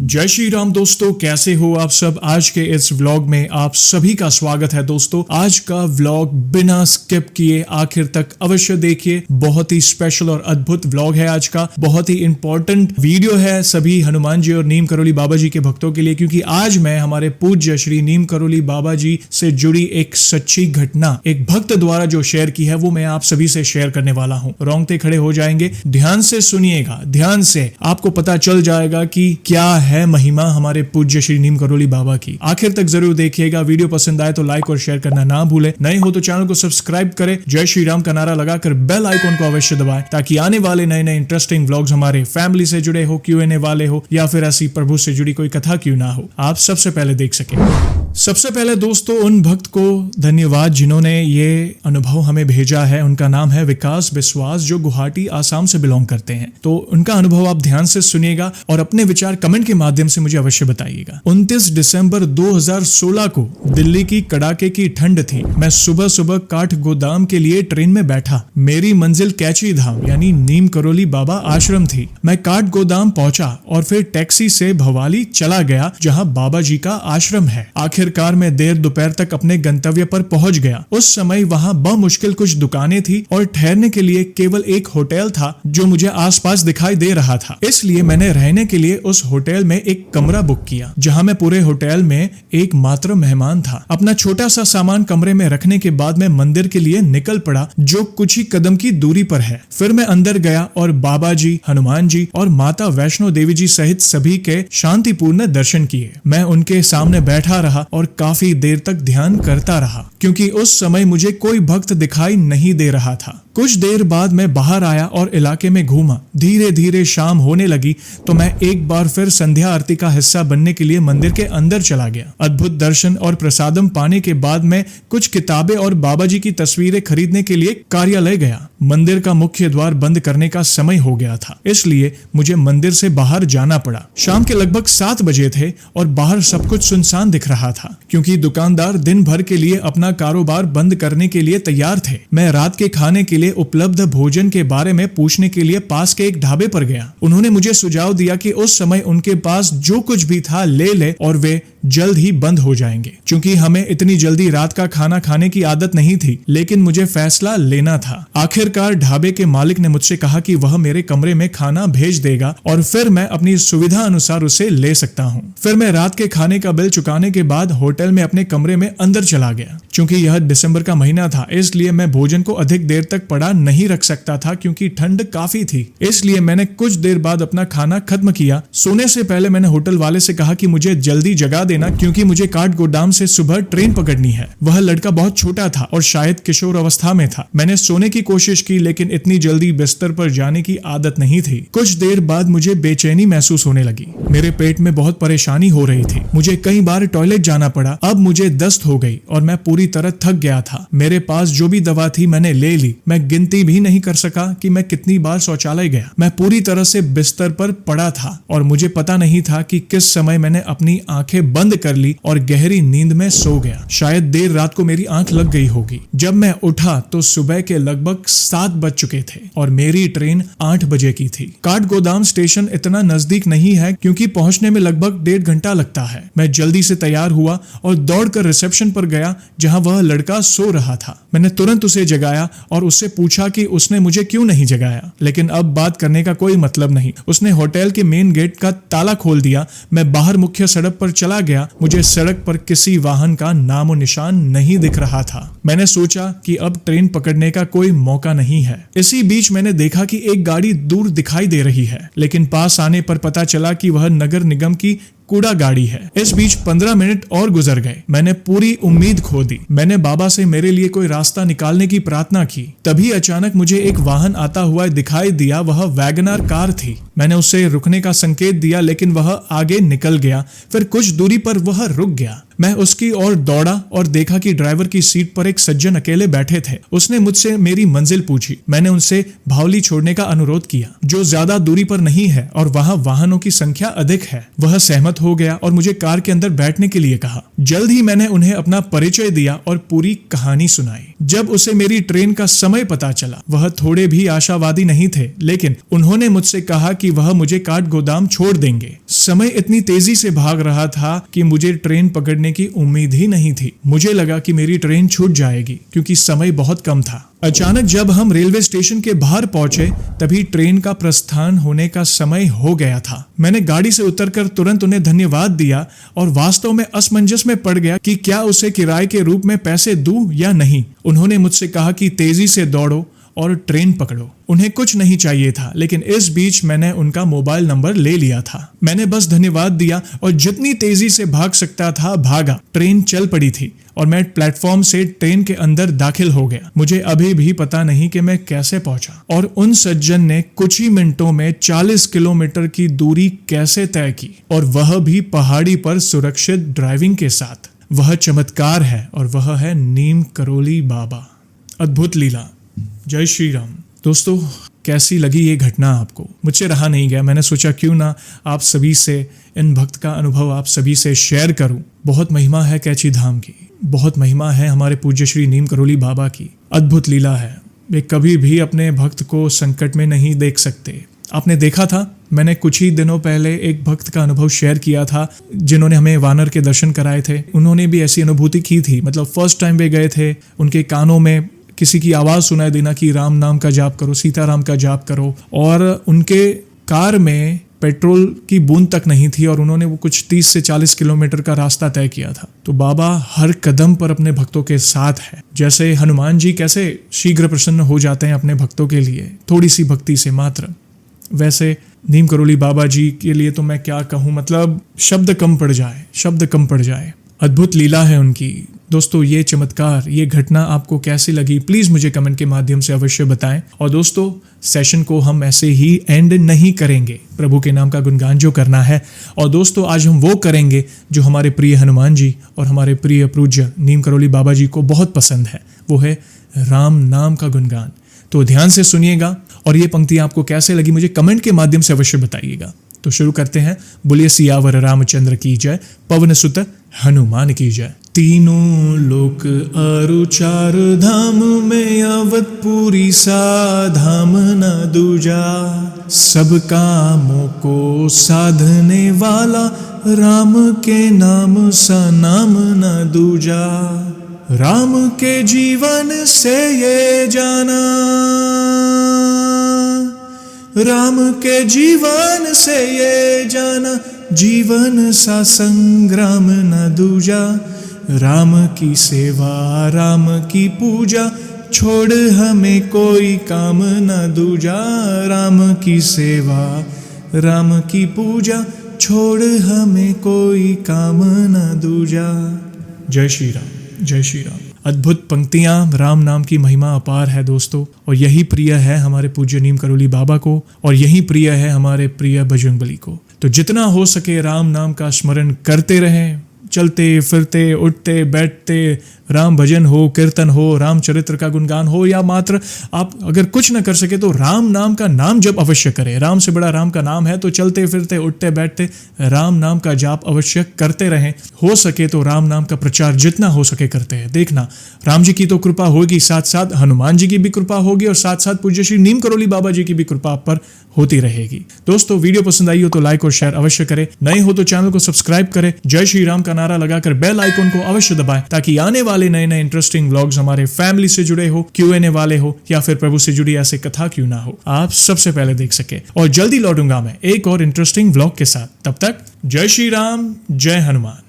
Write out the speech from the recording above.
जय श्री राम दोस्तों, कैसे हो आप सब। आज के इस व्लॉग में आप सभी का स्वागत है। दोस्तों आज का व्लॉग बिना स्किप किए आखिर तक अवश्य देखिए। बहुत ही स्पेशल और अद्भुत व्लॉग है आज का। बहुत ही इंपॉर्टेंट वीडियो है सभी हनुमान जी और नीम करोली बाबा जी के भक्तों के लिए, क्योंकि आज मैं हमारे पूज्य श्री नीम करोली बाबा जी से जुड़ी एक सच्ची घटना एक भक्त द्वारा जो शेयर की है वो मैं आप सभी से शेयर करने वाला हूँ। रोंगटे खड़े हो जाएंगे। ध्यान से सुनिएगा, ध्यान से, आपको पता चल जाएगा कि क्या है महिमा हमारे पूज्य श्री नीम करोली बाबा की। आखिर तक जरूर देखिएगा। वीडियो पसंद आए तो लाइक और शेयर करना ना भूले। नए हो तो चैनल को सब्सक्राइब करें। जय श्री राम का नारा लगाकर बेल आइकॉन को अवश्य दबाएं, ताकि आने वाले नए नए इंटरेस्टिंग व्लॉग्स हमारे फैमिली से जुड़े हो, Q&A वाले हो, या फिर ऐसी प्रभु से जुड़ी कोई कथा क्यों ना हो, आप सबसे पहले देख सके। सबसे पहले दोस्तों उन भक्त को धन्यवाद जिन्होंने ये अनुभव हमें भेजा है। उनका नाम है विकास बिस्वास, जो गुवाहाटी आसाम से बिलोंग करते हैं। तो उनका अनुभव आप ध्यान से सुनिएगा और अपने विचार कमेंट के माध्यम से मुझे अवश्य बताइएगा। 29 दिसंबर 2016 को दिल्ली की कड़ाके की ठंड थी। मैं सुबह सुबह काठ गोदाम के लिए ट्रेन में बैठा। मेरी मंजिल कैची धाम यानी नीम करोली बाबा आश्रम थी। मैं काठ गोदाम पहुंचा और फिर टैक्सी से भवाली चला गया, जहां बाबा जी का आश्रम है। आखिरकार मैं देर दोपहर तक अपने गंतव्य पर पहुंच गया। उस समय वहां बमुश्किल कुछ दुकानें थी और ठहरने के लिए केवल एक होटल था जो मुझे आसपास दिखाई दे रहा था। इसलिए मैंने रहने के लिए उस होटल में एक कमरा बुक किया, जहां मैं पूरे होटल में एक मात्र मेहमान था। अपना छोटा सा सामान कमरे में रखने के बाद मैं मंदिर के लिए निकल पड़ा, जो कुछ ही कदम की दूरी पर है। फिर मैं अंदर गया और बाबा जी, हनुमान जी और माता वैष्णो देवी जी सहित सभी के शांतिपूर्ण दर्शन किए। मैं उनके सामने बैठा रहा और काफी देर तक ध्यान करता रहा, क्योंकि उस समय मुझे कोई भक्त दिखाई नहीं दे रहा था। कुछ देर बाद मैं बाहर आया और इलाके में घूमा। धीरे धीरे शाम होने लगी तो मैं एक बार फिर संध्या आरती का हिस्सा बनने के लिए मंदिर के अंदर चला गया। अद्भुत दर्शन और प्रसादम पाने के बाद मैं कुछ किताबें और बाबा जी की तस्वीरें खरीदने के लिए कार्यालय गया। मंदिर का मुख्य द्वार बंद करने का समय हो गया था, इसलिए मुझे मंदिर से बाहर जाना पड़ा। शाम के लगभग 7 बजे थे और बाहर सब कुछ सुनसान दिख रहा था, क्योंकि दुकानदार दिन भर के लिए अपना कारोबार बंद करने के लिए तैयार थे। मैं रात के खाने के लिए उपलब्ध भोजन के बारे में पूछने के लिए पास के एक ढाबे पर गया। उन्होंने मुझे सुझाव दिया कि उस समय उनके पास जो कुछ भी था ले ले और वे जल्द ही बंद हो जाएंगे। चूंकि हमें इतनी जल्दी रात का खाना खाने की आदत नहीं थी, लेकिन मुझे फैसला लेना था। आखिरकार ढाबे के मालिक ने मुझसे कहा कि वह मेरे कमरे में खाना भेज देगा और फिर मैं अपनी सुविधा अनुसार उसे ले सकता हूँ। फिर मैं रात के खाने का बिल चुकाने के बाद होटल में अपने कमरे में अंदर चला गया। चूंकि यह दिसंबर का महीना था, इसलिए मैं भोजन को अधिक देर तक पड़ा नहीं रख सकता था, क्योंकि ठंड काफी थी। इसलिए मैंने कुछ देर बाद अपना खाना खत्म किया। सोने से पहले मैंने होटल वाले से कहा कि मुझे जल्दी जगा देना, क्योंकि मुझे काठ गोदाम से सुबह ट्रेन पकड़नी है। वह लड़का बहुत छोटा था और शायद किशोर अवस्था में था। मैंने सोने की कोशिश की, लेकिन इतनी जल्दी बिस्तर पर जाने की आदत नहीं थी। कुछ देर बाद मुझे बेचैनी महसूस होने लगी। मेरे पेट में बहुत परेशानी हो रही थी। मुझे कई बार टॉयलेट जाना पड़ा। अब मुझे दस्त हो गई और मैं पूरी तरह थक गया था। मेरे पास जो भी दवा थी मैंने ले ली। मैं गिनती भी नहीं कर सका कि मैं कितनी बार शौचालय गया। मैं पूरी तरह से बिस्तर पर पड़ा था और मुझे पता नहीं था कि किस समय मैंने अपनी आंखें बंद कर ली और गहरी नींद में सो गया। शायद देर रात को मेरी आंख लग गई होगी। जब मैं उठा तो सुबह के लगभग 7 बज चुके थे और मेरी ट्रेन 8 बजे की थी। काठ गोदाम स्टेशन इतना नजदीक नहीं है, क्योंकि पहुंचने में लगभग 1.5 घंटा लगता है। मैं जल्दी से तैयार हुआ और दौड़कर रिसेप्शन पर गया, जहां वह लड़का सो रहा था। मैंने तुरंत उसे जगाया और उससे पूछा कि उसने मुझे क्यों नहीं जगाया, लेकिन अब बात करने का कोई मतलब नहीं। उसने होटल के मेन गेट का ताला खोल दिया। मैं बाहर मुख्य सड़क पर चला गया। मुझे सड़क पर किसी वाहन का नामो निशान नहीं दिख रहा था। मैंने सोचा कि अब ट्रेन पकड़ने का कोई मौका नहीं है। इसी बीच मैंने देखा कि एक गाड़ी दूर दिखाई दे रही है, लेकिन पास आने पर पता चला कि वह नगर निगम की कूड़ा गाड़ी है। इस बीच 15 मिनट और गुजर गए। मैंने पूरी उम्मीद खो दी। मैंने बाबा से मेरे लिए कोई रास्ता निकालने की प्रार्थना की। तभी अचानक मुझे एक वाहन आता हुआ दिखाई दिया। वह वैगनर कार थी। मैंने उसे रुकने का संकेत दिया, लेकिन वह आगे निकल गया। फिर कुछ दूरी पर वह रुक गया। मैं उसकी ओर दौड़ा और देखा कि ड्राइवर की सीट पर एक सज्जन अकेले बैठे थे। उसने मुझसे मेरी मंजिल पूछी। मैंने उनसे भावली छोड़ने का अनुरोध किया, जो ज्यादा दूरी पर नहीं है और वहां वाहनों की संख्या अधिक है। वह सहमत हो गया और मुझे कार के अंदर बैठने के लिए कहा। जल्द ही मैंने उन्हें अपना परिचय दिया और पूरी कहानी सुनाई। जब उसे मेरी ट्रेन का समय पता चला, वह थोड़े भी आशावादी नहीं थे, लेकिन उन्होंने मुझसे कहा कि वह मुझे काठ गोदाम छोड़ देंगे। समय इतनी तेजी से भाग रहा था कि मुझे ट्रेन पकड़ने की उम्मीद ही नहीं थी। मुझे लगा कि मेरी ट्रेन छूट जाएगी क्योंकि समय बहुत कम था। अचानक जब हम रेलवे स्टेशन के बाहर पहुंचे तभी ट्रेन का प्रस्थान होने का समय हो गया था। मैंने गाड़ी से उतरकर तुरंत उन्हें धन्यवाद दिया और वास्तव में असमंजस में पड़ गया कि क्या उसे किराए के रूप में पैसे दूं या नहीं। उन्होंने मुझसे कहा कि तेजी से दौड़ो और ट्रेन पकड़ो। उन्हें कुछ नहीं चाहिए था, लेकिन इस बीच मैंने उनका मोबाइल नंबर ले लिया था। मैंने बस धन्यवाद दिया और जितनी तेजी से भाग सकता था भागा। ट्रेन चल पड़ी थी और मैं प्लेटफॉर्म से ट्रेन के अंदर दाखिल हो गया। मुझे अभी भी पता नहीं कि मैं कैसे पहुंचा और उन सज्जन ने कुछ ही मिनटों में 40 किलोमीटर की दूरी कैसे तय की, और वह भी पहाड़ी पर सुरक्षित ड्राइविंग के साथ। वह चमत्कार है और वह है नीम करोली बाबा। अद्भुत लीला। जय श्री राम। दोस्तों, कैसी लगी ये घटना आपको? मुझसे रहा नहीं गया, मैंने सोचा क्यों ना आप सभी से इन भक्त का अनुभव आप सभी से शेयर करूं। बहुत महिमा है कैची धाम की, बहुत महिमा है हमारे पूज्य श्री नीम करोली बाबा की। अद्भुत लीला है। वे कभी भी अपने भक्त को संकट में नहीं देख सकते। आपने देखा था, मैंने कुछ ही दिनों पहले एक भक्त का अनुभव शेयर किया था जिन्होंने हमें वानर के दर्शन कराए थे। उन्होंने भी ऐसी अनुभूति की थी। मतलब फर्स्ट टाइम वे गए थे, उनके कानों में किसी की आवाज सुनाई देना कि राम नाम का जाप करो, सीताराम का जाप करो, और उनके कार में पेट्रोल की बूंद तक नहीं थी और उन्होंने वो कुछ 30 से 40 किलोमीटर का रास्ता तय किया था। तो बाबा हर कदम पर अपने भक्तों के साथ है। जैसे हनुमान जी कैसे शीघ्र प्रसन्न हो जाते हैं अपने भक्तों के लिए थोड़ी सी भक्ति से मात्र, वैसे नीम करोली बाबा जी के लिए तो मैं क्या कहूँ, मतलब शब्द कम पड़ जाए। अद्भुत लीला है उनकी। दोस्तों, ये चमत्कार, ये घटना आपको कैसी लगी प्लीज मुझे कमेंट के माध्यम से अवश्य बताएं। और दोस्तों, सेशन को हम ऐसे ही एंड नहीं करेंगे, प्रभु के नाम का गुणगान जो करना है। और दोस्तों, आज हम वो करेंगे जो हमारे प्रिय हनुमान जी और हमारे प्रिय पूज्य नीम करोली बाबा जी को बहुत पसंद है, वो है राम नाम का गुणगान। तो ध्यान से सुनिएगा और ये पंक्ति आपको कैसे लगी मुझे कमेंट के माध्यम से अवश्य बताइएगा। तो शुरू करते हैं। बोलिए सियावर रामचंद्र की जय, पवन सुत हनुमान की जय। तीनों लोक अरु चार धाम में अवधपुरी सा धाम न दूजा। सब कामों को साधने वाला राम के नाम सा नाम न दूजा। राम के जीवन से ये जाना, राम के जीवन से ये जाना, जीवन सा संग्राम न दूजा। राम की सेवा राम की पूजा, छोड़ हमें कोई काम न दूजा। राम की सेवा राम की पूजा, छोड़ हमें कोई काम न दूजा। जय श्री राम, जय श्री राम। अद्भुत पंक्तियां, राम नाम की महिमा अपार है दोस्तों, और यही प्रिय है हमारे पूज्य नीम करोली बाबा को, और यही प्रिय है हमारे प्रिय बजरंगबली को। तो जितना हो सके राम नाम का स्मरण करते रहें, चलते फिरते उठते बैठते, राम भजन हो, कीर्तन हो, राम चरित्र का गुणगान हो, या मात्र आप अगर कुछ न कर सके तो राम नाम का नाम जप अवश्य करें। राम से बड़ा राम का नाम है, तो चलते फिरते उठते बैठते राम नाम का जाप अवश्य करते रहें। हो सके तो राम नाम का प्रचार जितना हो सके करते हैं। देखना, राम जी की तो कृपा होगी, साथ साथ हनुमान जी की भी कृपा होगी, और साथ साथ पूज्य श्री नीम करोली बाबा जी की भी कृपा आप पर होती रहेगी। दोस्तों, वीडियो पसंद आई हो तो लाइक और शेयर अवश्य करें। नए हो तो चैनल को सब्सक्राइब करें। जय श्री राम का नारा लगाकर बेल आइकन को अवश्य दबाएं, ताकि आने वाले नए नए इंटरेस्टिंग व्लॉग्स हमारे फैमिली से जुड़े हो, Q&A वाले हो, या फिर प्रभु से जुड़ी ऐसे कथा क्यों ना हो, आप सबसे पहले देख सके। और जल्दी लौटूंगा मैं एक और इंटरेस्टिंग व्लॉग के साथ। तब तक जय श्री राम, जय हनुमान।